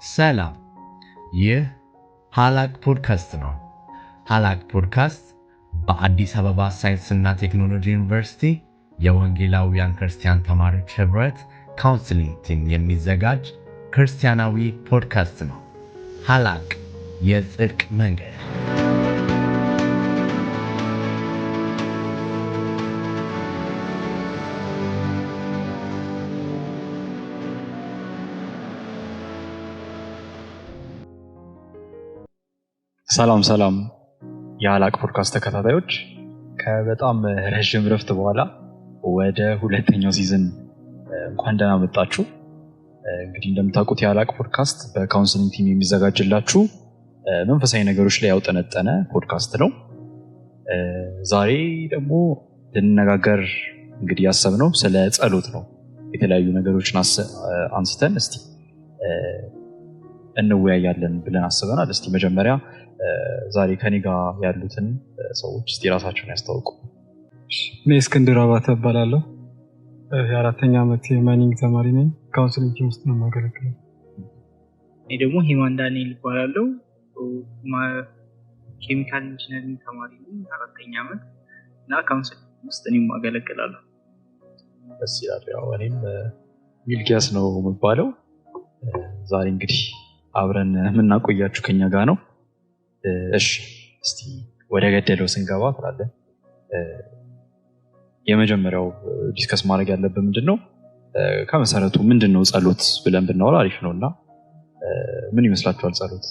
ሰላም፣ ይህ ሀላቅ ፖድካስት ነው። ሀላቅ ፖድካስት በአዲስ አበባ ሳይንስና ቴክኖሎጂ ዩኒቨርሲቲ የወንጌላውያን ክርስቲያን ተማሪዎች ህብረት ካውንስሊንግ ቲም የሚዘጋጅ ክርስቲያናዊ ፖድካስት ነው። ሀላቅ የጽድቅ መንገድ። ሰላም የሀላቅ ፖድካስት ተከታታዮች፣ ከበጣም ረጅም ረፍት በኋላ ወደ ሁለተኛው ሲዝን እንኳን ደህና መጣችሁ። እንግዲህ እንደምታውቁት የሀላቅ ፖድካስት በካውንስሊንግ ቲም የሚዘጋጅላችሁ መንፈሳዊ ነገሮች ላይ ያውጠነጠነ ፖድካስት ነው። ዛሬ ደግሞ ልንነጋገር እንግዲህ ያሰብነው ስለ ጸሎት ነው። የተለያዩ ነገሮችን አንስተን እስቲ እንወያያለን ብለን አስበናል። እስቲ መጀመሪያ ዛሬ ከኔ ጋር ያሉትን ሰዎች እስቲ ራሳቸውን ያስተዋውቁ። እኔ እስክንድር አባተ እባላለሁ። የአራተኛ ዓመት የማይኒንግ ተማሪ ነኝ። ካውንስሊንግ ቲም ውስጥ ነው የማገለግለው። እኔ ደግሞ ሂማን ዳንኤል እባላለሁ። ኬሚካል ኢንጂነሪንግ ተማሪ ነኝ፣ አራተኛ ዓመት እና ካውንስሊንግ ውስጥ እኔም አገለግላለሁ። ደስ ይላል። ያው እኔም ሚልኪያስ ነው የምባለው። ዛሬ እንግዲህ አብረን የምናቆያችሁ ከኛ ጋር ነው። እሺ እስቲ ወደ ገደለው ስንገባ ትላለህ። የመጀመሪያው ዲስከስ ማድረግ ያለብን ምንድነው፣ ከመሰረቱ ምንድነው ጸሎት ብለን ብናወራ አሪፍ ነውና ምን ይመስላችኋል ጸሎት?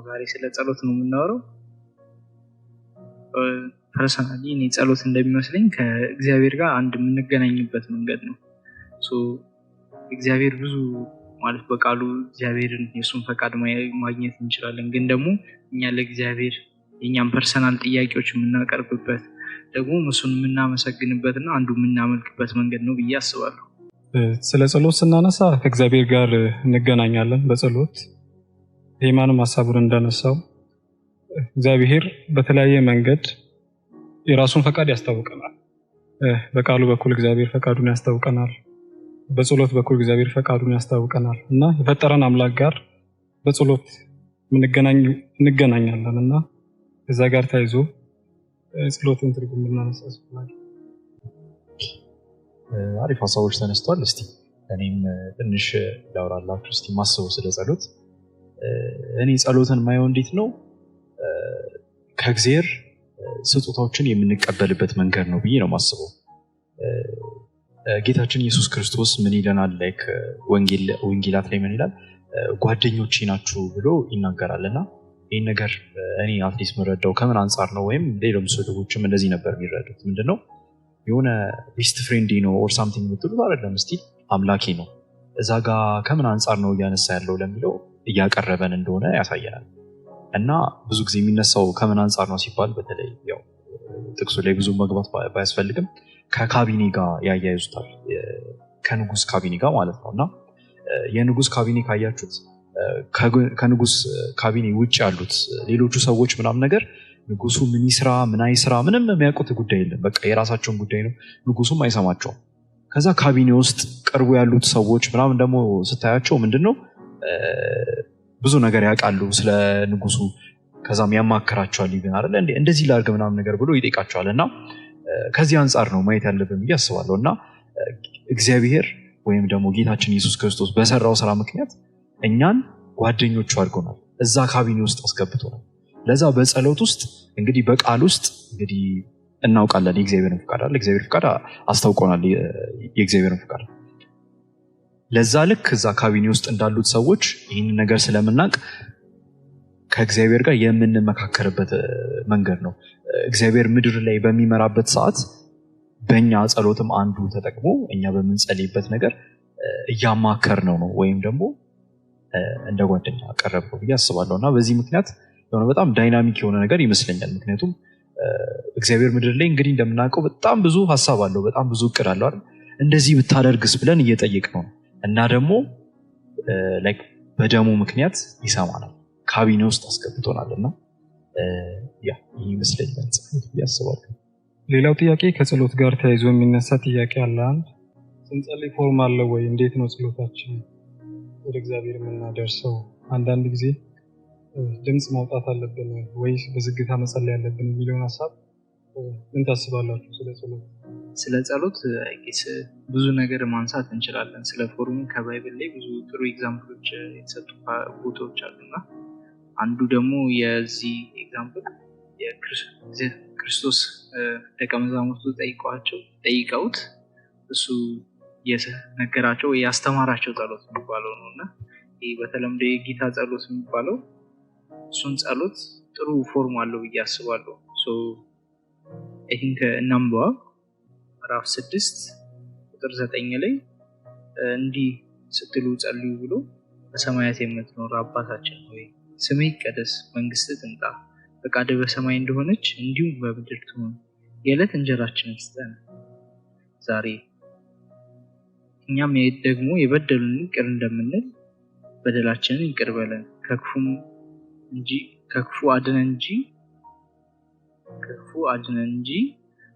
ዛሬ ስለ ጸሎት ነው የምናወራው። ፐርሰናሊ እኔ ጸሎት እንደሚመስለኝ ከእግዚአብሔር ጋር አንድ የምንገናኝበት መንገድ ነው። እግዚአብሔር ብዙ ማለት በቃሉ እግዚአብሔርን የሱን ፈቃድ ማግኘት እንችላለን፣ ግን ደግሞ እኛ ለእግዚአብሔር የኛም ፐርሰናል ጥያቄዎች የምናቀርብበት ደግሞ እሱን የምናመሰግንበትና አንዱ የምናመልክበት መንገድ ነው ብዬ አስባለሁ። ስለ ጸሎት ስናነሳ ከእግዚአብሔር ጋር እንገናኛለን በጸሎት። የማንም ሐሳቡን እንዳነሳው እግዚአብሔር በተለያየ መንገድ የራሱን ፈቃድ ያስታውቀናል። በቃሉ በኩል እግዚአብሔር ፈቃዱን ያስታውቀናል፣ በጸሎት በኩል እግዚአብሔር ፈቃዱን ያስታውቀናል እና የፈጠረን አምላክ ጋር በጸሎት እንገናኛለን እና ከዛ ጋር ታይዞ ጸሎትን ትርጉም እናነሳለን። አሪፍ ሀሳቦች ተነስተዋል። እስቲ እኔም ትንሽ ላውራላችሁ። እስቲ ማስበው ስለ ጸሎት። እኔ ጸሎትን ማየው እንዴት ነው፣ ከእግዚአብሔር ስጦታዎችን የምንቀበልበት መንገድ ነው ብዬ ነው ማስበው። ጌታችን ኢየሱስ ክርስቶስ ምን ይለናል? ላይክ ወንጌላት ላይ ምን ይላል? ጓደኞቼ ናችሁ ብሎ ይናገራልና ይህን ነገር እኔ አትሊስት መረዳው ከምን አንጻር ነው፣ ወይም ሌሎች ሰዎችም እንደዚህ ነበር የሚረዱት። ምንድነው የሆነ ቤስት ፍሬንድ ነው ኦር ሳምቲንግ የምትሉት አይደለም፣ እስቲ አምላኬ ነው። እዛ ጋር ከምን አንጻር ነው እያነሳ ያለው ለሚለው እያቀረበን እንደሆነ ያሳየናል። እና ብዙ ጊዜ የሚነሳው ከምን አንጻር ነው ሲባል በተለይ ያው ጥቅሱ ላይ ብዙ መግባት ባያስፈልግም ከካቢኔ ጋር ያያይዙታል፣ ከንጉስ ካቢኔ ጋር ማለት ነው። እና የንጉስ ካቢኔ ካያችሁት ከንጉስ ካቢኔ ውጭ ያሉት ሌሎቹ ሰዎች ምናምን ነገር ንጉሱ ምን ይስራ ምን አይስራ ምንም የሚያውቁት ጉዳይ የለም። በቃ የራሳቸውን ጉዳይ ነው፣ ንጉሱም አይሰማቸውም። ከዛ ካቢኔ ውስጥ ቀርቦ ያሉት ሰዎች ምናምን ደግሞ ስታያቸው ምንድነው ብዙ ነገር ያውቃሉ ስለ ንጉሱ። ከዛም ያማከራቸዋል፣ ይገን አይደል እንደዚህ ላድርግ ምናምን ነገር ብሎ ይጠይቃቸዋል። እና ከዚህ አንጻር ነው ማየት ያለብን ብዬ አስባለሁ። እና እግዚአብሔር ወይም ደግሞ ጌታችን ኢየሱስ ክርስቶስ በሰራው ስራ ምክንያት እኛን ጓደኞቹ አድርጎናል፣ እዛ ካቢኔ ውስጥ አስገብቶናል። ለዛ በጸሎት ውስጥ እንግዲህ በቃል ውስጥ እንግዲህ እናውቃለን የእግዚአብሔርን ፍቃድ አለ፣ እግዚአብሔር ፍቃድ አስታውቆናል የእግዚአብሔርን ፍቃድ። ለዛ ልክ እዛ ካቢኔ ውስጥ እንዳሉት ሰዎች ይህንን ነገር ስለምናውቅ ከእግዚአብሔር ጋር የምንመካከርበት መንገድ ነው። እግዚአብሔር ምድር ላይ በሚመራበት ሰዓት በእኛ ጸሎትም አንዱ ተጠቅሞ እኛ በምንጸልይበት ነገር እያማከር ነው ወይም ደግሞ እንደ ጓደኛ አቀረብነው ብዬ አስባለሁ። እና በዚህ ምክንያት የሆነ በጣም ዳይናሚክ የሆነ ነገር ይመስለኛል። ምክንያቱም እግዚአብሔር ምድር ላይ እንግዲህ እንደምናውቀው በጣም ብዙ ሀሳብ አለው፣ በጣም ብዙ እቅድ አለው አይደል? እንደዚህ ብታደርግስ ብለን እየጠየቅ ነው እና ደግሞ ላይክ በደሙ ምክንያት ይሰማናል፣ ካቢኔ ውስጥ አስገብቶናልና ይህ ይመስለኛል ጸሎት ብዬ አስባለሁ። ሌላው ጥያቄ ከጸሎት ጋር ተያይዞ የሚነሳ ጥያቄ አለ። አንድ ስንጸልይ ፎርም አለ ወይ? እንዴት ነው ጸሎታችን? ወደ እግዚአብሔር የምናደርሰው? አንዳንድ ጊዜ ድምፅ ማውጣት አለብን ወይስ በዝግታ መጸለይ አለብን የሚለውን ሀሳብ ምን ታስባላችሁ? ስለ ጸሎት ብዙ ነገር ማንሳት እንችላለን። ስለ ፎርሙ ከባይብል ላይ ብዙ ጥሩ ኤግዛምፕሎች የተሰጡ ቦታዎች አሉና አንዱ ደግሞ የዚህ ኤግዛምፕል የክርስቶስ ደቀ መዛሙርቱ ጠይቀውት እሱ የነገራቸው ወይ ያስተማራቸው ጸሎት የሚባለው ነው እና ይህ በተለምዶ የጌታ ጸሎት የሚባለው እሱን ጸሎት ጥሩ ፎርም አለው ብዬ አስባለሁ። አይ ቲንክ እናንብባ ምዕራፍ 6 ቁጥር 9 ላይ እንዲህ ስትሉ ጸልዩ ብሎ በሰማያት የምትኖር አባታችን ሆይ ስምህ ይቀደስ፣ መንግስትህ ትምጣ፣ ፈቃድህ በሰማይ እንደሆነች እንዲሁም በምድር ትሁን። የዕለት እንጀራችንን ስጠን ዛሬ፣ እኛም ደግሞ የበደሉንን ይቅር እንደምንል በደላችንን ይቅር በለን፣ ከክፉ አድነን እንጂ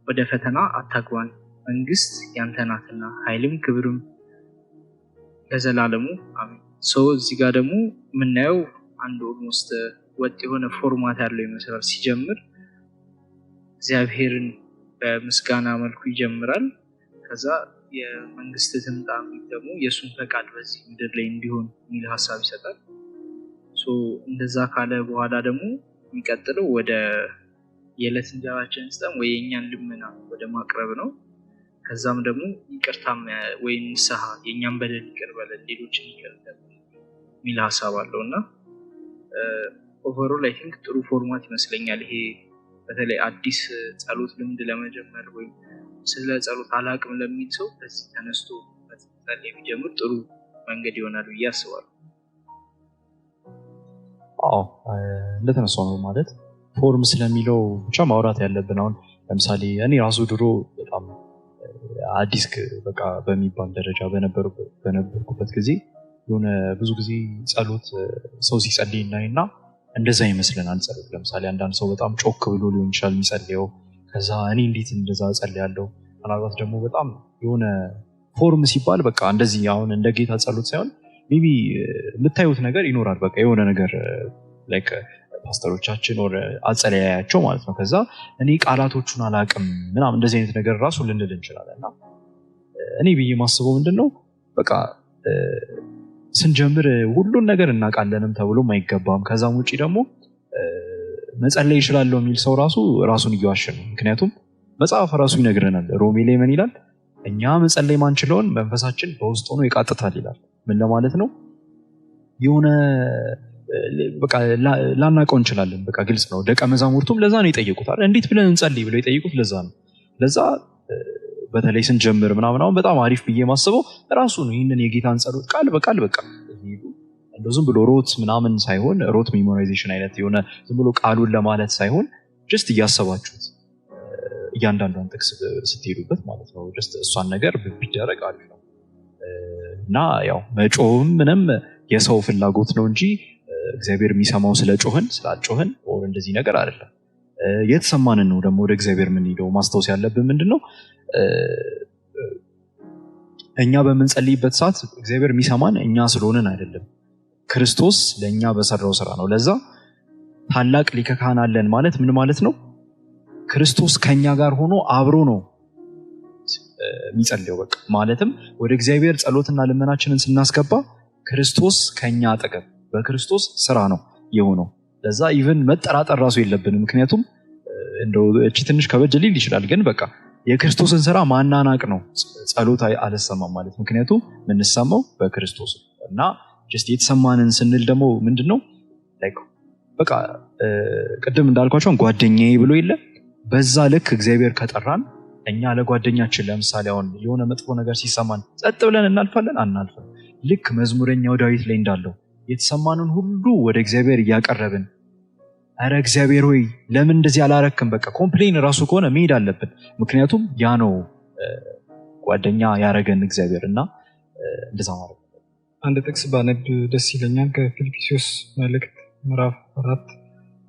ወደ ፈተና አታግባን፣ መንግስት ያንተ ናትና ኃይልም ክብርም ለዘላለሙ አሜን። እዚህ ጋር ደግሞ የምናየው አንድ ኦልሞስት ወጥ የሆነ ፎርማት ያለው ይመስላል። ሲጀምር እግዚአብሔርን በምስጋና መልኩ ይጀምራል። ከዛ የመንግስት ትምጣ ደግሞ የእሱን ፈቃድ በዚህ ምድር ላይ እንዲሆን የሚል ሀሳብ ይሰጣል። እንደዛ ካለ በኋላ ደግሞ የሚቀጥለው ወደ የዕለት እንጀራችንን ስጠን ወይ የእኛን ልመና ወደ ማቅረብ ነው። ከዛም ደግሞ ይቅርታም ወይ ንስሐ የእኛን በደል ይቅር በለን ሌሎችን ይቅር የሚል ሀሳብ አለው እና ኦቨርኦል አይ ቲንክ ጥሩ ፎርማት ይመስለኛል። ይሄ በተለይ አዲስ ጸሎት ልምድ ለመጀመር ወይም ስለ ጸሎት አላቅም ለሚል ሰው ከዚህ ተነስቶ መጸለይ ቢጀምር ጥሩ መንገድ ይሆናል ብዬ አስባለሁ። እንደተነሳው ነው ማለት ፎርም ስለሚለው ብቻ ማውራት ያለብን። አሁን ለምሳሌ እኔ ራሱ ድሮ በጣም አዲስ በቃ በሚባል ደረጃ በነበርኩበት ጊዜ የሆነ ብዙ ጊዜ ጸሎት ሰው ሲጸልይ እናይና እንደዛ ይመስለናል ጸሎት። ለምሳሌ አንዳንድ ሰው በጣም ጮክ ብሎ ሊሆን ይችላል የሚጸልየው። ከዛ እኔ እንዴት እንደዛ ጸልያለሁ? ምናልባት ደግሞ በጣም የሆነ ፎርም ሲባል በቃ እንደዚህ አሁን እንደ ጌታ ጸሎት ሳይሆን ሜቢ የምታዩት ነገር ይኖራል። በቃ የሆነ ነገር ላይክ ፓስተሮቻችን ወደ አጸለያያቸው ማለት ነው። ከዛ እኔ ቃላቶቹን አላቅም ምናምን እንደዚህ አይነት ነገር ራሱ ልንል እንችላለን። እና እኔ ብዬ ማስበው ምንድነው በቃ ስንጀምር ሁሉን ነገር እናውቃለንም ተብሎም አይገባም። ከዛም ውጪ ደግሞ መጸለይ ይችላል የሚል ሰው ራሱን እየዋሸ ነው። ምክንያቱም መጽሐፍ ራሱ ይነግረናል። ሮሜ ላይ ምን ይላል? እኛ መጸለይ ማንችለውን መንፈሳችን በውስጥ ሆኖ ይቃጥታል ይላል። ምን ለማለት ነው? የሆነ በቃ ላናውቀው እንችላለን። በቃ ግልጽ ነው። ደቀ መዛሙርቱም ለዛ ነው የጠየቁት አይደል? እንዴት ብለን እንጸልይ ብለው የጠየቁት ለዛ ነው። ለዛ በተለይ ስንጀምር ምናምን በጣም አሪፍ ብዬ ማስበው ራሱ ነው። ይህንን የጌታን ጸሎት ቃል በቃል በቃ እንደው ዝም ብሎ ሮት ምናምን ሳይሆን ሮት ሜሞራይዜሽን አይነት የሆነ ዝም ብሎ ቃሉን ለማለት ሳይሆን ጀስት እያሰባችሁት እያንዳንዷን ጥቅስ ስትሄዱበት ማለት ነው። ጀስት እሷን ነገር ቢደረግ አሪፍ ነው እና ያው መጮህም ምንም የሰው ፍላጎት ነው እንጂ እግዚአብሔር የሚሰማው ስላጮህን ወር እንደዚህ ነገር አይደለም። የተሰማንን ነው ደግሞ ወደ እግዚአብሔር የምንሄደው። ማስታወስ ያለብን ምንድነው እኛ በምንጸልይበት ሰዓት እግዚአብሔር የሚሰማን እኛ ስለሆነን አይደለም፣ ክርስቶስ ለእኛ በሰራው ስራ ነው። ለዛ ታላቅ ሊቀ ካህን አለን ማለት ምን ማለት ነው? ክርስቶስ ከኛ ጋር ሆኖ አብሮ ነው የሚጸልየው። በቃ ማለትም ወደ እግዚአብሔር ጸሎትና ልመናችንን ስናስገባ ክርስቶስ ከኛ አጠገብ በክርስቶስ ስራ ነው የሆነው። ለዛ ኢቭን መጠራጠር ራሱ የለብንም። ምክንያቱም እንደው እቺ ትንሽ ከበድ ሊል ይችላል፣ ግን በቃ የክርስቶስን ስራ ማናናቅ ነው ጸሎት አልሰማም ማለት። ምክንያቱም የምንሰማው በክርስቶስ እና ጀስት የተሰማንን ስንል ደግሞ ምንድነው ላይክ በቃ ቅድም እንዳልኳቸው ጓደኛዬ ብሎ የለ በዛ ልክ እግዚአብሔር ከጠራን እኛ ለጓደኛችን ለምሳሌ አሁን የሆነ መጥፎ ነገር ሲሰማን ጸጥ ብለን እናልፋለን? አናልፍም። ልክ መዝሙረኛው ዳዊት ላይ እንዳለው የተሰማንን ሁሉ ወደ እግዚአብሔር እያቀረብን አረ እግዚአብሔር ሆይ ለምን እንደዚህ አላረክም? በቃ ኮምፕሌን ራሱ ከሆነ መሄድ አለብን። ምክንያቱም ያ ነው ጓደኛ ያረገን እግዚአብሔር እና እንደዛ ማለት ነው። አንድ ጥቅስ ባነብ ደስ ይለኛል። ከፊልጵስዩስ መልእክት ምዕራፍ 4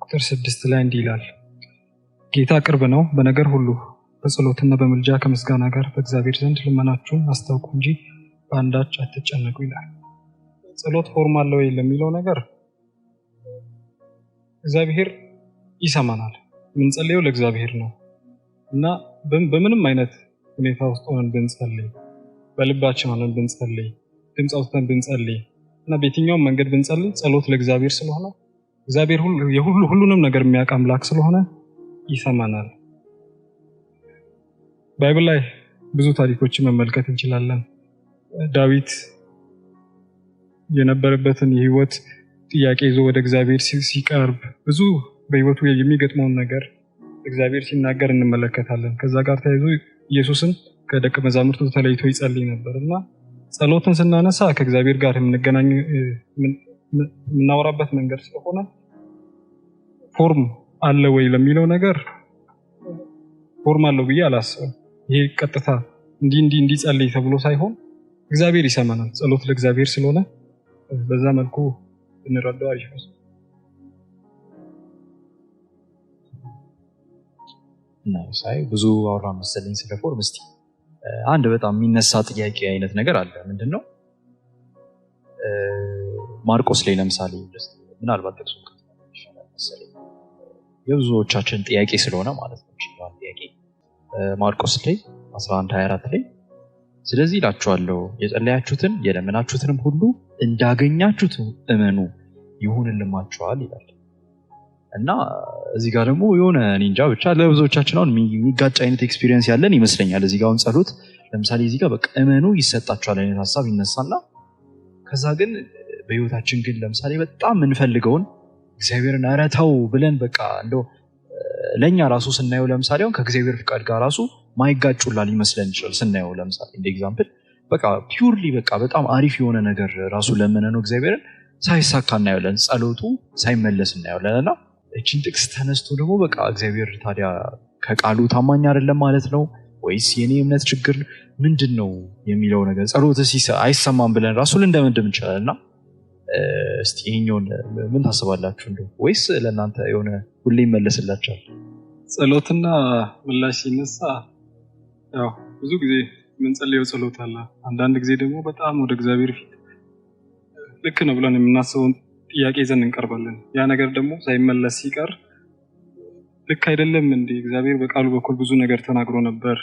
ቁጥር 6 ላይ እንዲህ ይላል፣ ጌታ ቅርብ ነው፣ በነገር ሁሉ በጸሎትና በምልጃ ከምስጋና ጋር በእግዚአብሔር ዘንድ ልመናችሁን አስታውቁ እንጂ በአንዳች አትጨነቁ ይላል። ጸሎት ፎርም አለው ወይ ለሚለው ነገር እግዚአብሔር ይሰማናል። የምንጸልየው ለእግዚአብሔር ነው እና በምንም አይነት ሁኔታ ውስጥ ሆነን ብንጸልይ፣ በልባችን ሆነን ብንጸልይ፣ ድምፅ አውጥተን ብንጸልይ እና በየትኛውም መንገድ ብንጸልይ ጸሎት ለእግዚአብሔር ስለሆነ እግዚአብሔር ሁሉንም ነገር የሚያውቅ አምላክ ስለሆነ ይሰማናል። ባይብል ላይ ብዙ ታሪኮችን መመልከት እንችላለን። ዳዊት የነበረበትን የህይወት ጥያቄ ይዞ ወደ እግዚአብሔር ሲቀርብ ብዙ በህይወቱ የሚገጥመውን ነገር እግዚአብሔር ሲናገር እንመለከታለን። ከዛ ጋር ተያይዞ ኢየሱስን ከደቀ መዛሙርቱ ተለይቶ ይጸልይ ነበርና ጸሎትን ስናነሳ ከእግዚአብሔር ጋር የምናወራበት መንገድ ስለሆነ ፎርም አለ ወይ ለሚለው ነገር ፎርም አለው ብዬ አላስብም። ይሄ ቀጥታ እንዲህ ጸልይ ተብሎ ሳይሆን እግዚአብሔር ይሰማናል። ጸሎት ለእግዚአብሔር ስለሆነ በዛ መልኩ እንረዳው አሪፍ ነው። ሳይ ብዙ አውራ መሰለኝ ስለ ፎርም። እስቲ አንድ በጣም የሚነሳ ጥያቄ አይነት ነገር አለ። ምንድነው ማርቆስ ላይ ለምሳሌ ምናልባት ጥቅሱ መሰለኝ የብዙዎቻችን ጥያቄ ስለሆነ ማለት ነው። ጥያቄ ማርቆስ ላይ 11:24 ላይ ስለዚህ እላችኋለሁ የጸለያችሁትን የለመናችሁትንም ሁሉ እንዳገኛችሁት እመኑ ይሁንልማችኋል ይላል። እና እዚህ ጋር ደግሞ የሆነ እንጃ ብቻ ለብዙዎቻችን አሁን የሚጋጭ አይነት ኤክስፒሪየንስ ያለን ይመስለኛል። እዚህ ጋር አሁን ጸሎት ለምሳሌ እዚህ ጋር በቃ እመኑ ይሰጣችኋል አይነት ሐሳብ ይነሳና ከዛ ግን በህይወታችን ግን ለምሳሌ በጣም የምንፈልገውን እግዚአብሔርን አረታው ብለን በቃ እንደው ለኛ ራሱ ስናየው ለምሳሌ አሁን ከእግዚአብሔር ፍቃድ ጋር ራሱ ማይጋጩላል ይመስለን ይችላል። ስናየው ለምሳሌ እንደ ኤግዛምፕል በቃ ፒውርሊ በቃ በጣም አሪፍ የሆነ ነገር ራሱ ለምነነው እግዚአብሔርን ሳይሳካ እናየዋለን፣ ጸሎቱ ሳይመለስ እናየዋለንና እቺን ጥቅስ ተነስቶ ደግሞ በቃ እግዚአብሔር ታዲያ ከቃሉ ታማኝ አይደለም ማለት ነው ወይስ የኔ እምነት ችግር ምንድነው የሚለው ነገር ጸሎት አይሰማም ብለን ራሱ ልንደምድም እንችላልና እስቲ ይሄኛውን ምን ታስባላችሁ? እንደው ወይስ ለእናንተ የሆነ ሁሌ ይመለስላችኋል? ጸሎትና ምላሽ ሲነሳ ያው ብዙ ጊዜ የምንጸልየው ጸሎት አለ። አንዳንድ ጊዜ ደግሞ በጣም ወደ እግዚአብሔር ፊት ልክ ነው ብለን የምናስበውን ጥያቄ ይዘን እንቀርባለን። ያ ነገር ደግሞ ሳይመለስ ሲቀር ልክ አይደለም እንዴ እግዚአብሔር በቃሉ በኩል ብዙ ነገር ተናግሮ ነበር፣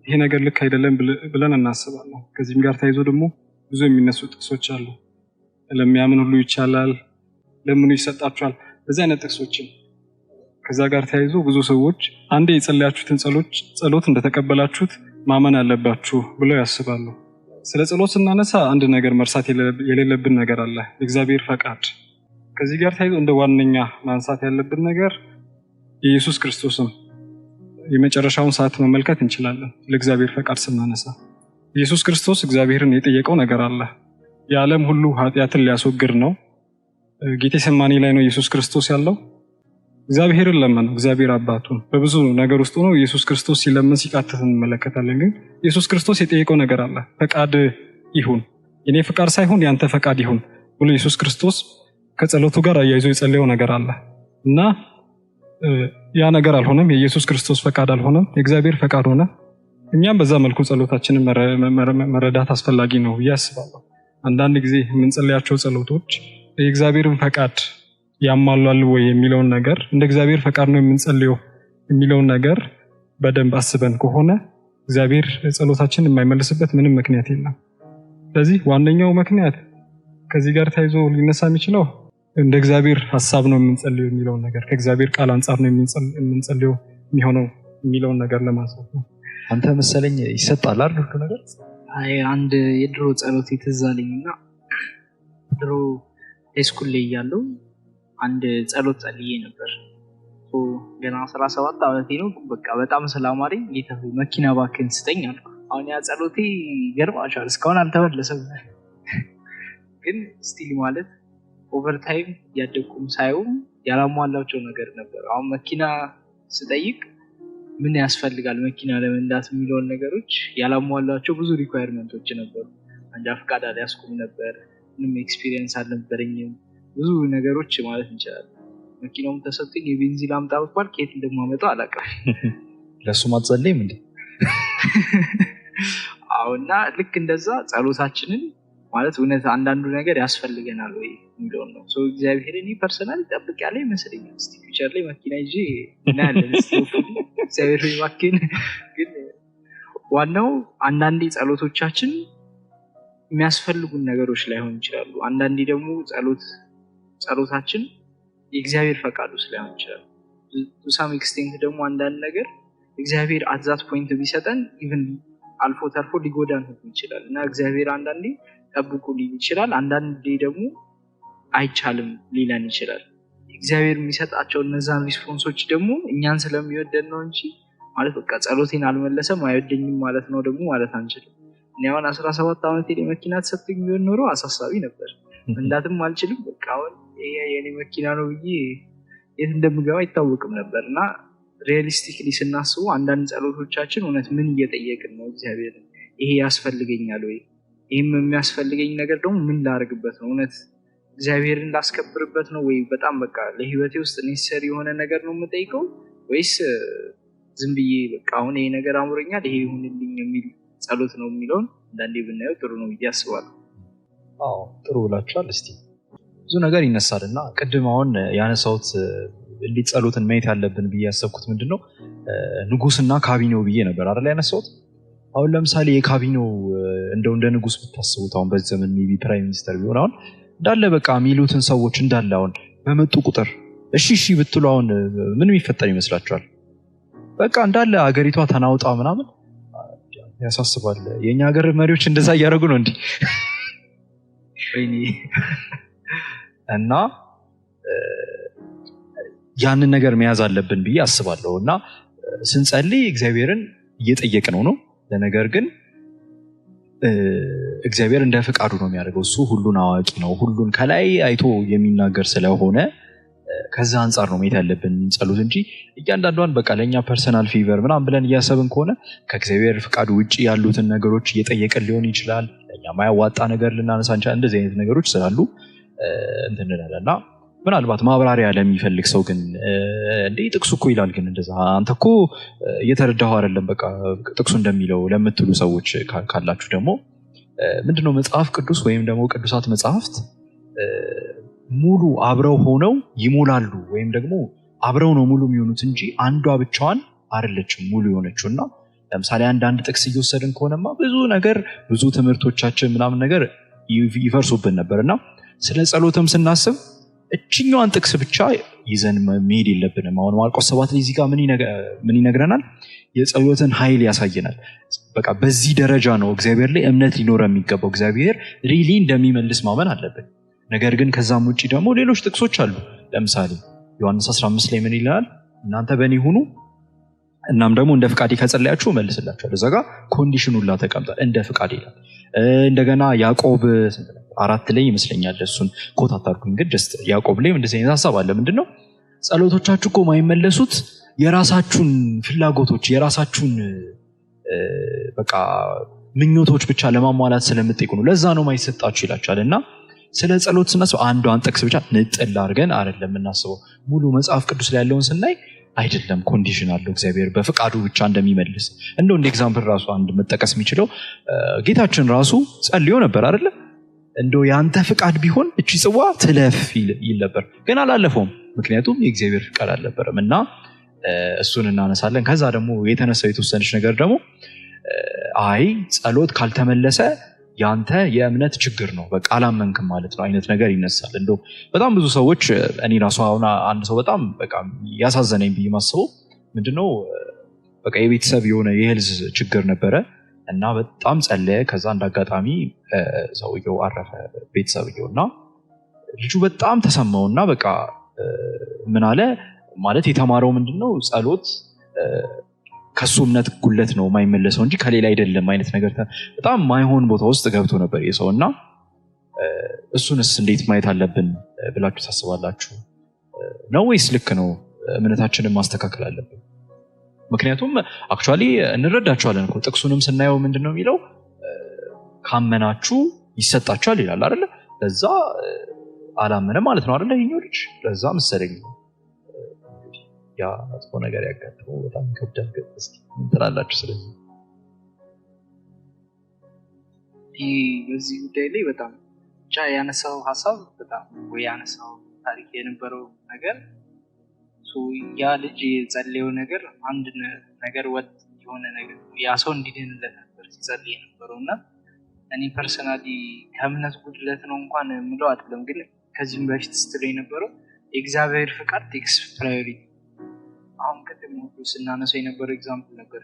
ይሄ ነገር ልክ አይደለም ብለን እናስባለን። ከዚህም ጋር ተያይዞ ደግሞ ብዙ የሚነሱ ጥቅሶች አሉ። ለሚያምን ሁሉ ይቻላል፣ ለምኑ ይሰጣችኋል፣ በዚህ አይነት ጥቅሶችን ከዛ ጋር ተያይዞ ብዙ ሰዎች አንዴ የጸለያችሁትን ጸሎት እንደተቀበላችሁት ማመን አለባችሁ ብለው ያስባሉ። ስለ ጸሎት ስናነሳ አንድ ነገር መርሳት የሌለብን ነገር አለ፣ የእግዚአብሔር ፈቃድ። ከዚህ ጋር ተያይዞ እንደ ዋነኛ ማንሳት ያለብን ነገር የኢየሱስ ክርስቶስን የመጨረሻውን ሰዓት መመልከት እንችላለን። ለእግዚአብሔር ፈቃድ ስናነሳ ኢየሱስ ክርስቶስ እግዚአብሔርን የጠየቀው ነገር አለ። የዓለም ሁሉ ኃጢአትን ሊያስወግድ ነው። ጌቴሴማኒ ላይ ነው ኢየሱስ ክርስቶስ ያለው። እግዚአብሔርን ለመነው፣ እግዚአብሔር አባቱን በብዙ ነገር ውስጥ ሆኖ ኢየሱስ ክርስቶስ ሲለምን ሲቃተት እንመለከታለን። ግን ኢየሱስ ክርስቶስ የጠየቀው ነገር አለ። ፈቃድ ይሁን፣ የኔ ፈቃድ ሳይሆን ያንተ ፈቃድ ይሁን ብሎ ኢየሱስ ክርስቶስ ከጸሎቱ ጋር አያይዞ የጸለየው ነገር አለ እና ያ ነገር አልሆነም። የኢየሱስ ክርስቶስ ፈቃድ አልሆነም፣ የእግዚአብሔር ፈቃድ ሆነ። እኛም በዛ መልኩ ጸሎታችንን መረዳት አስፈላጊ ነው ብዬ አስባለሁ። አንዳንድ ጊዜ የምንጸልያቸው ጸሎቶች የእግዚአብሔርን ፈቃድ ያሟላሉ ወይ የሚለውን ነገር እንደ እግዚአብሔር ፈቃድ ነው የምንጸልየው የሚለውን ነገር በደንብ አስበን ከሆነ እግዚአብሔር ጸሎታችንን የማይመልስበት ምንም ምክንያት የለም። ስለዚህ ዋነኛው ምክንያት ከዚህ ጋር ተያይዞ ሊነሳ የሚችለው እንደ እግዚአብሔር ሐሳብ ነው የምንጸልየው የሚለውን ነገር ከእግዚአብሔር ቃል አንጻር ነው የምንጸልየው የሚሆነው የሚለውን ነገር ለማንሳት ነው። አንተ መሰለኝ ይሰጣል አይደል ነገር? አይ አንድ የድሮ ጸሎት የተዛለኝና ድሮ ሃይስኩል ላይ ያለው አንድ ጸሎት ጸልዬ ነበር። ገና 17 ዓመቴ ነው። በቃ በጣም ስላማረኝ ጌታ መኪና ባክን ስጠኝ አልኩ። አሁን ያ ጸሎቴ ገርማሻል እስካሁን አልተመለሰም። ግን ስቲል ማለት ኦቨርታይም ያደኩም ሳይሆን ያላሟላቸው ነገር ነበር። አሁን መኪና ስጠይቅ ምን ያስፈልጋል መኪና ለመንዳት የሚለውን ነገሮች ያላሟላቸው ብዙ ሪኳየርመንቶች ነበሩ። አንጃ ፈቃድ አልያዝኩም ነበር፣ ምንም ኤክስፒሪየንስ አልነበረኝም፣ ብዙ ነገሮች ማለት እንችላለን። መኪናውም ተሰጥቶኝ የቤንዚን አምጣ ብባል ከየት እንደማመጣው አላውቅም። ለሱ ማጸለይም እንዴ? አዎና ልክ እንደዛ ጸሎታችንን ማለት እውነት አንዳንዱ ነገር ያስፈልገናል ወይ የሚለው ነው። ሶ እግዚአብሔር እኔ ፐርሰናል ጠብቅ ያለ ይመስለኛል። እስቲ ፊውቸር ላይ መኪና ይዤ እናያለን። እግዚአብሔር ይባርክን። ግን ዋናው አንዳንዴ ጸሎቶቻችን የሚያስፈልጉን ነገሮች ላይሆን ይችላሉ። አንዳንዴ ደግሞ ጸሎታችን የእግዚአብሔር ፈቃዱ ላይሆን ይችላል። ቱ ሳም ኤክስቴንት ደግሞ አንዳንድ ነገር እግዚአብሔር አዛት ፖይንት ቢሰጠን ኢቭን አልፎ ተርፎ ሊጎዳን ይችላል እና እግዚአብሔር አንዳንዴ ጠብቁ ሊል ይችላል። አንዳንዴ ደግሞ አይቻልም ሊለን ይችላል። እግዚአብሔር የሚሰጣቸው እነዛን ሪስፖንሶች ደግሞ እኛን ስለሚወደን ነው እንጂ ማለት በቃ ጸሎቴን አልመለሰም አይወደኝም ማለት ነው ደግሞ ማለት አንችልም። እኔ አሁን 17 ዓመቴ ላይ መኪና ተሰጥቶኝ ቢሆን ኖሮ አሳሳቢ ነበር። እንዳትም አልችልም። በቃ አሁን የኔ መኪና ነው ብዬ የት እንደምገባ አይታወቅም ነበር እና ሪያሊስቲክሊ ስናስቡ አንዳንድ ጸሎቶቻችን እውነት ምን እየጠየቅን ነው እግዚአብሔር? ይሄ ያስፈልገኛል ወይ? ይህም የሚያስፈልገኝ ነገር ደግሞ ምን ላደርግበት ነው? እውነት እግዚአብሔርን ላስከብርበት ነው ወይ? በጣም በቃ ለህይወቴ ውስጥ ኔሰሪ የሆነ ነገር ነው የምጠይቀው ወይስ ዝም ብዬ በቃ አሁን ይሄ ነገር አምሮኛል ይሄ ይሁንልኝ የሚል ጸሎት ነው የሚለውን አንዳንዴ ብናየው ጥሩ ነው ብዬ አስባለሁ። ጥሩ ብላችኋል። እስቲ ብዙ ነገር ይነሳልና ቅድም አሁን ያነሳሁት እንዴት ጸሎትን ማየት ያለብን ብዬ ያሰብኩት ምንድነው ንጉስና ካቢኔው ብዬ ነበር አይደል ያነሳሁት። አሁን ለምሳሌ የካቢኔው እንደ ንጉስ ብታስቡት አሁን በዚህ ዘመን ሜቢ ፕራይም ሚኒስተር ቢሆን አሁን እንዳለ በቃ የሚሉትን ሰዎች እንዳለ አሁን በመጡ ቁጥር እሺ ብትሉ አሁን ምን የሚፈጠር ይመስላችኋል? በቃ እንዳለ አገሪቷ ተናውጣ ምናምን ያሳስባል። የኛ ሀገር መሪዎች እንደዛ እያደረጉ ነው እንዴ? እና ያንን ነገር መያዝ አለብን ብዬ አስባለሁ። እና ስንጸልይ እግዚአብሔርን እየጠየቅነው ነው። ለነገር ግን እግዚአብሔር እንደ ፍቃዱ ነው የሚያደርገው። እሱ ሁሉን አዋቂ ነው። ሁሉን ከላይ አይቶ የሚናገር ስለሆነ ከዛ አንጻር ነው ማየት ያለብን ጸሎት እንጂ እያንዳንዷን በቃ ለኛ ፐርሰናል ፌቨር ምናምን ብለን እያሰብን ከሆነ ከእግዚአብሔር ፍቃዱ ውጪ ያሉትን ነገሮች እየጠየቅን ሊሆን ይችላል። ለኛ ማያዋጣ ነገር ልናነሳ እንችላለን። እንደዚህ አይነት ነገሮች ስላሉ እንትንላለና ምናልባት ማብራሪያ ለሚፈልግ ሰው ግን እንዴ ጥቅሱ እኮ ይላል ግን እንደዛ አንተ እኮ እየተረዳኸው አይደለም በቃ ጥቅሱ እንደሚለው ለምትሉ ሰዎች ካላችሁ ደግሞ ምንድነው መጽሐፍ ቅዱስ ወይም ደግሞ ቅዱሳት መጽሐፍት ሙሉ አብረው ሆነው ይሞላሉ ወይም ደግሞ አብረው ነው ሙሉ የሚሆኑት እንጂ አንዷ ብቻዋን አይደለችም ሙሉ የሆነችውና ለምሳሌ አንዳንድ ጥቅስ እየወሰድን ከሆነማ ብዙ ነገር ብዙ ትምህርቶቻችን ምናምን ነገር ይፈርሱብን ነበርና ስለ ጸሎትም ስናስብ እችኛዋን ጥቅስ ብቻ ይዘን መሄድ የለብንም። አሁን ማርቆስ 7 ላይ እዚህ ጋር ምን ይነግረናል? የጸሎትን ኃይል ያሳየናል። በቃ በዚህ ደረጃ ነው እግዚአብሔር ላይ እምነት ሊኖር የሚገባው። እግዚአብሔር ሪሊ እንደሚመልስ ማመን አለብን። ነገር ግን ከዛም ውጪ ደግሞ ሌሎች ጥቅሶች አሉ። ለምሳሌ ዮሐንስ 15 ላይ ምን ይላል? እናንተ በእኔ ሁኑ እናም ደግሞ እንደ ፍቃዴ ከጸለያችሁ እመልስላችኋለሁ። እዛ ጋር ኮንዲሽን ሁላ ተቀምጧል። እንደ ፍቃዴ ይላል። እንደገና ያዕቆብ 4 ላይ ይመስለኛል እሱን ኮት አታርጉኝ ግን ጀስት ያዕቆብ ላይ እንደዚህ አይነት ሐሳብ አለ። ምንድነው ጸሎቶቻችሁ እኮ ማይመለሱት የራሳችሁን ፍላጎቶች የራሳችሁን በቃ ምኞቶች ብቻ ለማሟላት ስለምትጠይቁ ነው። ለዛ ነው ማይሰጣችሁ ይላችኋልና ስለ ጸሎት ስናስብ አንዷን ጥቅስ ብቻ ንጥል አድርገን አይደለም እናስበው። ሙሉ መጽሐፍ ቅዱስ ላይ ያለውን ስናይ አይደለም ኮንዲሽን አለው እግዚአብሔር በፍቃዱ ብቻ እንደሚመልስ። እንደው እንደ ኤግዛምፕል ራሱ አንድ መጠቀስ የሚችለው ጌታችን ራሱ ጸልዮ ነበር አይደለ? እንደው ያንተ ፍቃድ ቢሆን እቺ ጽዋ ትለፍ ይል ነበር፣ ግን አላለፈውም። ምክንያቱም የእግዚአብሔር ፍቃድ አልነበረም እና እሱን እናነሳለን። ከዛ ደግሞ የተነሳው የተወሰነች ነገር ደግሞ አይ ጸሎት ካልተመለሰ ያንተ የእምነት ችግር ነው በቃ አላመንክም ማለት ነው አይነት ነገር ይነሳል። እንደው በጣም ብዙ ሰዎች እኔ ራሱ አሁን አንድ ሰው በጣም በቃ ያሳዘነኝ ብዬ ማስበው ምንድነው በቃ የቤተሰብ የሆነ የሄልዝ ችግር ነበረ እና በጣም ጸለየ። ከዛ እንዳጋጣሚ ሰውየው አረፈ ቤተሰብየውና ልጁ በጣም ተሰማውና በቃ ምን አለ ማለት የተማረው ምንድነው ጸሎት ከሱ እምነት ጉለት ነው ማይመለሰው እንጂ ከሌላ አይደለም አይነት ነገር በጣም ማይሆን ቦታ ውስጥ ገብቶ ነበር የሰውና እሱንስ እንዴት ማየት አለብን ብላችሁ ታስባላችሁ? ነው ወይስ ልክ ነው እምነታችንን ማስተካከል አለብን? ምክንያቱም አክቹአሊ እንረዳቸዋለን እኮ ጥቅሱንም ስናየው ምንድነው የሚለው ካመናችሁ ይሰጣችኋል ይላል አይደል? ለዛ አላመነም ማለት ነው አይደል? ይሄኛው ልጅ ለዛ መሰለኝ ያ አጥፎ ነገር ያጋጠመው በጣም ከብዳል። እስኪ ምን ትላላችሁ ስለዚህ? በዚህ ጉዳይ ላይ በጣም ብቻ ያነሳው ሀሳብ በጣም ወይ ያነሳው ታሪክ የነበረው ነገር ያ ልጅ የጸለየው ነገር አንድ ነገር ወጥ የሆነ ነገር ያ ሰው እንዲድንለት ነበር ሲጸልይ የነበረውና እኔ ፐርሰናሊ ከእምነት ጉድለት ነው እንኳን ምለው አይደለም፣ ግን ከዚህም በፊት ስትል የነበረው የእግዚአብሔር ፍቃድ ቴክስ ፕራዮሪቲ። አሁን ቅድም ስናነሳው የነበረው ኤግዛምፕል ነበር።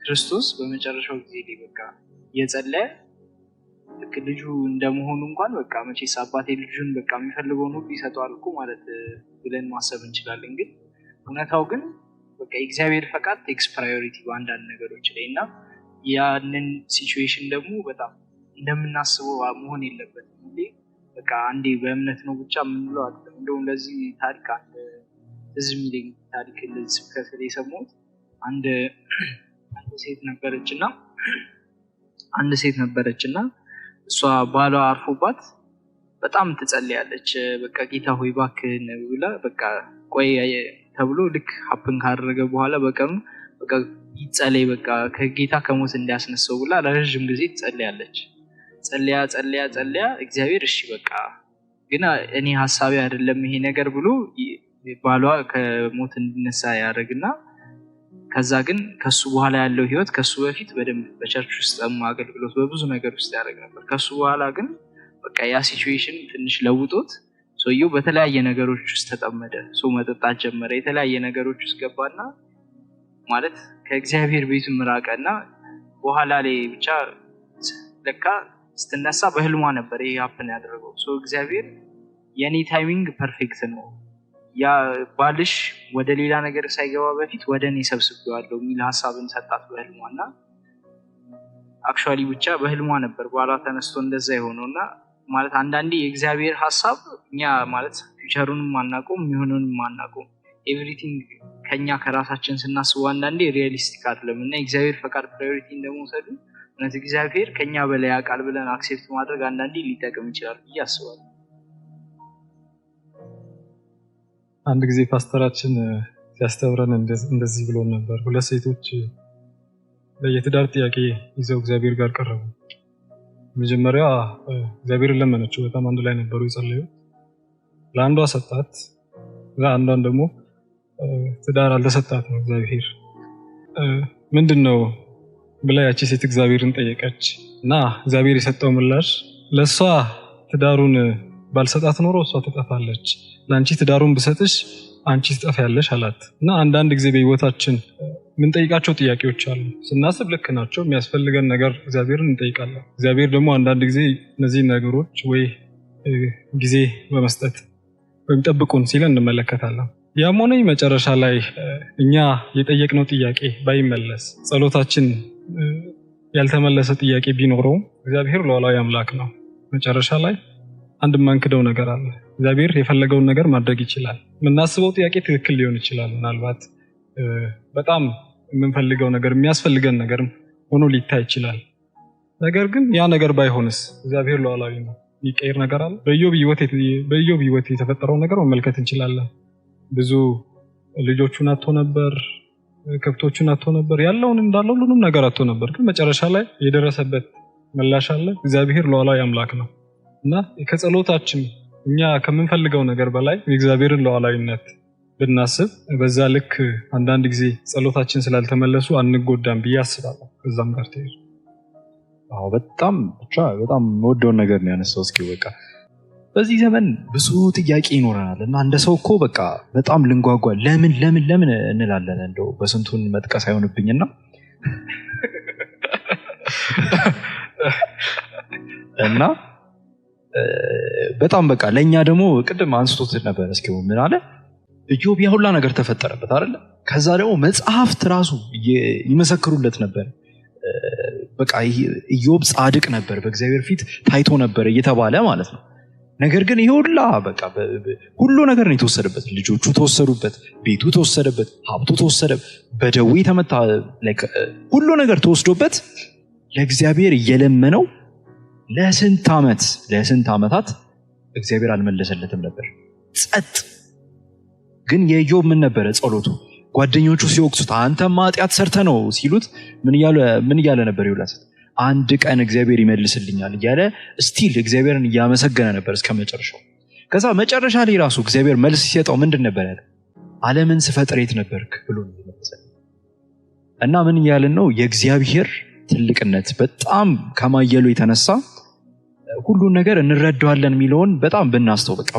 ክርስቶስ በመጨረሻው ጊዜ ላይ በቃ የጸለየ ልክ ልጁ እንደመሆኑ እንኳን በቃ መቼስ አባቴ ልጁን በቃ የሚፈልገውን ሁሉ ይሰጠዋል እኮ ማለት ብለን ማሰብ እንችላለን። ግን እውነታው ግን በቃ የእግዚአብሔር ፈቃድ ቴክስ ፕራዮሪቲ በአንዳንድ ነገሮች ላይ እና ያንን ሲቹዌሽን ደግሞ በጣም እንደምናስበው መሆን የለበትም። እንዴ በቃ አንዴ በእምነት ነው ብቻ የምንለው አይደለም። እንደውም ለዚህ ታሪክ አንድ እዚህ ሚሊንግ ታሪክ ለዚህ ስብከት የሰማሁት አንድ ሴት ነበረችና እሷ ባሏ አርፎባት በጣም ትጸልያለች። በቃ ጌታ ሆይ እባክህን ብላ በቃ ቆይ ተብሎ ልክ ሀፕን ካደረገ በኋላ በቀኑ በቃ ይጸልይ በቃ ከጌታ ከሞት እንዲያስነሳው ብላ ለረጅም ጊዜ ትጸልያለች። ጸልያ እግዚአብሔር እሺ በቃ ግን እኔ ሐሳቤ አይደለም ይሄ ነገር ብሎ ባሏ ከሞት እንዲነሳ ያደርግና ከዛ ግን ከሱ በኋላ ያለው ህይወት ከሱ በፊት በደንብ በቸርች ውስጥ አገልግሎት በብዙ ነገር ውስጥ ያደርግ ነበር። ከሱ በኋላ ግን በቃ ያ ሲቹዌሽን ትንሽ ለውጦት ሰውየው በተለያየ ነገሮች ውስጥ ተጠመደ። ሰው መጠጣት ጀመረ፣ የተለያየ ነገሮች ውስጥ ገባና ማለት ከእግዚአብሔር ቤት ምራቀና በኋላ ላይ ብቻ ለካ ስትነሳ በህልሟ ነበር ይሄ ሀፕን ያደረገው። ሶ እግዚአብሔር የኔ ታይሚንግ ፐርፌክት ነው፣ ያ ባልሽ ወደ ሌላ ነገር ሳይገባ በፊት ወደ እኔ ሰብስቤዋለሁ የሚል ሐሳብን ሰጣት በህልሟና አክቹአሊ ብቻ በህልሟ ነበር ባሏ ተነስቶ እንደዛ የሆነውና ማለት አንዳንዴ የእግዚአብሔር ሐሳብ እኛ ማለት ፊውቸሩንም አናውቀውም የሚሆነውንም አናውቀውም። ኤቭሪቲንግ ከኛ ከራሳችን ስናስበው አንዳንዴ ሪያሊስቲክ አይደለም እና የእግዚአብሔር ፈቃድ ፕራዮሪቲ እንደመውሰዱ እውነት እግዚአብሔር ከኛ በላይ ያውቃል ብለን አክሴፕት ማድረግ አንዳንዴ ሊጠቅም ይችላል ብዬ አስባለሁ። አንድ ጊዜ ፓስተራችን ሲያስተምረን እንደዚህ ብሎ ነበር። ሁለት ሴቶች ለየትዳር ጥያቄ ይዘው እግዚአብሔር ጋር ቀረቡ። መጀመሪያ እግዚአብሔርን ለመነችው። በጣም አንድ ላይ ነበሩ የጸለዩ። ለአንዷ ሰጣት፣ ለአንዷን ደግሞ ትዳር አልተሰጣትም እግዚአብሔር። ምንድነው ብላ ያቺ ሴት እግዚአብሔርን ጠየቀች እና እግዚአብሔር የሰጠው ምላሽ ለሷ ትዳሩን ባልሰጣት ኖሮ እሷ ትጠፋለች፣ ለአንቺ ትዳሩን ብሰጥሽ አንቺ ትጠፋያለሽ አላት። እና አንዳንድ ጊዜ በህይወታችን ምን ጠይቃቸው ጥያቄዎች አሉ። ስናስብ ልክ ናቸው፣ የሚያስፈልገን ነገር እግዚአብሔርን እንጠይቃለን። እግዚአብሔር ደግሞ አንዳንድ ጊዜ እነዚህ ነገሮች ወይ ጊዜ በመስጠት ወይም ጠብቁን ሲለን እንመለከታለን። ያም ሆነ መጨረሻ ላይ እኛ የጠየቅነው ጥያቄ ባይመለስ፣ ጸሎታችን ያልተመለሰ ጥያቄ ቢኖረው እግዚአብሔር ሉዓላዊ አምላክ ነው። መጨረሻ ላይ አንድ ማንክደው ነገር አለ። እግዚአብሔር የፈለገውን ነገር ማድረግ ይችላል። የምናስበው ጥያቄ ትክክል ሊሆን ይችላል። ምናልባት በጣም የምንፈልገው ነገር የሚያስፈልገን ነገር ሆኖ ሊታይ ይችላል። ነገር ግን ያ ነገር ባይሆንስ እግዚአብሔር ሉዓላዊ ነው። የሚቀየር ነገር አለ። በኢዮብ ሕይወት የተፈጠረው ነገር መመልከት እንችላለን። ብዙ ልጆቹን አጥቶ ነበር፣ ከብቶቹን አጥቶ ነበር፣ ያለውን እንዳለው ሁሉንም ነገር አጥቶ ነበር። ግን መጨረሻ ላይ የደረሰበት ምላሽ አለ። እግዚአብሔር ሉዓላዊ አምላክ ነው እና ከጸሎታችን እኛ ከምንፈልገው ነገር በላይ የእግዚአብሔርን ሉዓላዊነት ብናስብ በዛ ልክ አንዳንድ ጊዜ ጸሎታችን ስላልተመለሱ አንጎዳም ብዬ አስባለሁ። ከዛም ጋር ተይዞ በጣም ወደውን ነገር ነው ያነሳው። እስኪ በቃ በዚህ ዘመን ብዙ ጥያቄ ይኖረናል እና እንደ ሰው እኮ በቃ በጣም ልንጓጓ ለምን እንላለን። እንደው በስንቱን መጥቀስ አይሆንብኝና እና በጣም በቃ ለኛ ደግሞ ቅድም አንስቶት ነበር። እስኪ ምን አለ ኢዮብ ሁላ ነገር ተፈጠረበት አይደል? ከዛ ደግሞ መጽሐፍት ራሱ ይመሰክሩለት ነበር። በቃ ኢዮብ ጻድቅ ነበር፣ በእግዚአብሔር ፊት ታይቶ ነበር እየተባለ ማለት ነው። ነገር ግን ይሁላ በቃ ሁሉ ነገር ነው የተወሰደበት። ልጆቹ ተወሰዱበት፣ ቤቱ ተወሰደበት፣ ሀብቱ ተወሰደበት፣ በደዌ ተመታ፣ ሁሉ ነገር ተወስዶበት ለእግዚአብሔር እየለመነው ለስንት ዓመታት እግዚአብሔር አልመለሰለትም ነበር። ጸጥ። ግን የኢዮብ ምን ነበረ ጸሎቱ? ጓደኞቹ ሲወቅሱት አንተማ ኃጢአት ሰርተ ነው ሲሉት ምን እያለ ነበር ይውላል? አንድ ቀን እግዚአብሔር ይመልስልኛል እያለ ስቲል እግዚአብሔርን እያመሰገነ ነበር እስከ መጨረሻው። ከዛ መጨረሻ ላይ ራሱ እግዚአብሔር መልስ ሲሰጠው ምንድን ነበር ያለው? ዓለምን ስፈጥር የት ነበርክ ብሎ ነው የመለሰው። እና ምን እያልን ነው? የእግዚአብሔር ትልቅነት በጣም ከማየሉ የተነሳ ሁሉን ነገር እንረዳዋለን የሚለውን በጣም ብናስተው በቃ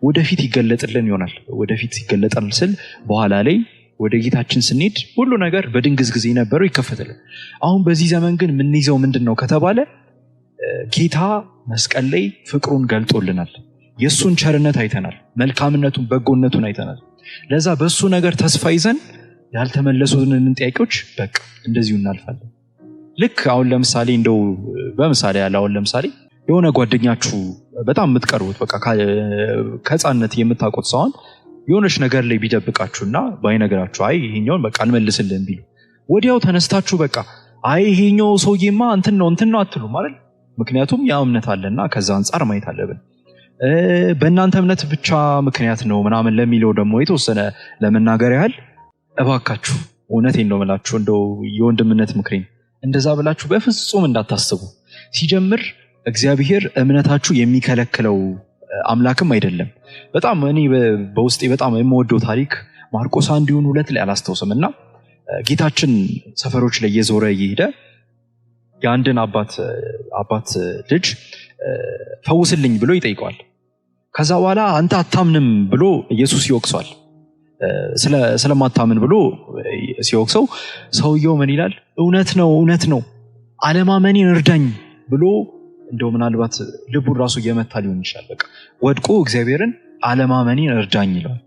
ወደፊት ይገለጥልን ይሆናል። ወደፊት ይገለጣል ስል በኋላ ላይ ወደ ጌታችን ስንሄድ ሁሉ ነገር በድንግዝግዝ የነበረው ይከፈትልን። አሁን በዚህ ዘመን ግን የምንይዘው ምንድን ነው ከተባለ ጌታ መስቀል ላይ ፍቅሩን ገልጦልናል። የእሱን ቸርነት አይተናል፣ መልካምነቱን በጎነቱን አይተናል። ለዛ በእሱ ነገር ተስፋ ይዘን ያልተመለሱንን ጥያቄዎች በቃ እንደዚሁ እናልፋለን። ልክ አሁን ለምሳሌ እንደው በምሳሌ ያለ አሁን ለምሳሌ የሆነ ጓደኛችሁ በጣም የምትቀርቡት በቃ ከህፃንነት የምታውቁት ሰው የሆነች ነገር ላይ ቢደብቃችሁና ባይነግራችሁ አይ ይሄኛውን በቃ አልመልስልህም ቢሉ ወዲያው ተነስታችሁ በቃ አይ ይሄኛው ሰውዬማ እንትን ነው አትሉ ማለት። ምክንያቱም ያ እምነት አለና ከዛ አንጻር ማየት አለብን። በእናንተ እምነት ብቻ ምክንያት ነው ምናምን ለሚለው ደግሞ የተወሰነ ለመናገር ያህል እባካችሁ እውነቴን ነው የምላችሁ፣ እንደው የወንድምነት ምክሬን እንደዛ ብላችሁ በፍጹም እንዳታስቡ። ሲጀምር እግዚአብሔር እምነታችሁ የሚከለክለው አምላክም አይደለም። በጣም እኔ በውስጤ በጣም የምወደው ታሪክ ማርቆስ 1:2 ላይ አላስታውስም እና ጌታችን ሰፈሮች ላይ እየዞረ እየሄደ የአንድን አባት ልጅ ፈውስልኝ ብሎ ይጠይቀዋል። ከዛ በኋላ አንተ አታምንም ብሎ ኢየሱስ ይወቅሰዋል። ስለማታምን ብሎ ሲወቅሰው ሰውየው ምን ይላል? እውነት ነው አለማመኔን እርዳኝ ብሎ እንደው ምናልባት ልቡን ራሱ እየመታ ሊሆን ይችላል። በቃ ወድቆ እግዚአብሔርን አለማመኔን እርዳኝ ይለዋል።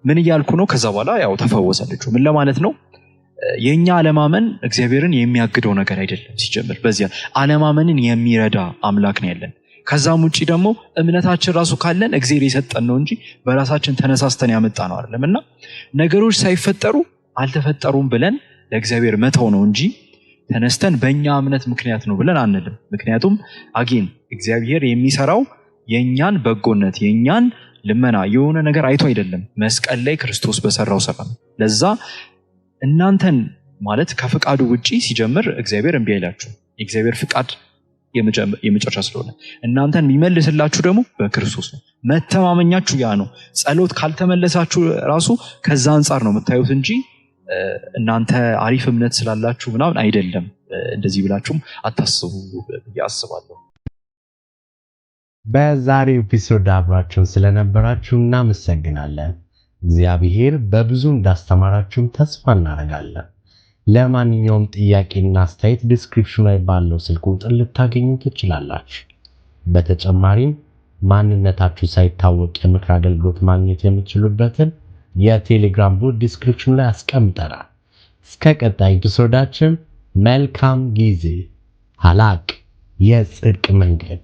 ምን እያልኩ ነው? ከዛ በኋላ ያው ተፈወሰ ልጁ። ምን ለማለት ነው? የኛ አለማመን እግዚአብሔርን የሚያግደው ነገር አይደለም። ሲጀምር በዚያ አለማመንን የሚረዳ አምላክ ነው ያለን። ከዛም ውጪ ደግሞ እምነታችን ራሱ ካለን እግዚአብሔር የሰጠን ነው እንጂ በራሳችን ተነሳስተን ያመጣ ነው አይደለም። እና ነገሮች ሳይፈጠሩ አልተፈጠሩም ብለን ለእግዚአብሔር መተው ነው እንጂ ተነስተን በእኛ እምነት ምክንያት ነው ብለን አንልም። ምክንያቱም አጌን እግዚአብሔር የሚሰራው የኛን በጎነት የኛን ልመና የሆነ ነገር አይቶ አይደለም፣ መስቀል ላይ ክርስቶስ በሰራው ስራ ነው። ለዛ እናንተን ማለት ከፍቃዱ ውጪ ሲጀምር እግዚአብሔር እምቢ አይላችሁ። የእግዚአብሔር ፍቃድ የመጨረሻ ስለሆነ እናንተን የሚመልስላችሁ ደግሞ በክርስቶስ ነው። መተማመኛችሁ ያ ነው። ጸሎት ካልተመለሳችሁ ራሱ ከዛ አንጻር ነው የምታዩት እንጂ እናንተ አሪፍ እምነት ስላላችሁ ምናምን አይደለም። እንደዚህ ብላችሁም አታስቡ ብዬ አስባለሁ። በዛሬው ኤፒሶድ አብራችሁን ስለነበራችሁ እናመሰግናለን። እግዚአብሔር በብዙ እንዳስተማራችሁ ተስፋ እናደርጋለን። ለማንኛውም ጥያቄና አስተያየት ዲስክሪፕሽን ላይ ባለው ስልክ ቁጥር ልታገኙ ትችላላችሁ። በተጨማሪም ማንነታችሁ ሳይታወቅ የምክር አገልግሎት ማግኘት የምትችሉበትን የቴሌግራም ቦት ዲስክሪፕሽን ላይ አስቀምጠናል። እስከ ቀጣይ ኤፒሶዳችን መልካም ጊዜ። ሀላቅ የጽድቅ መንገድ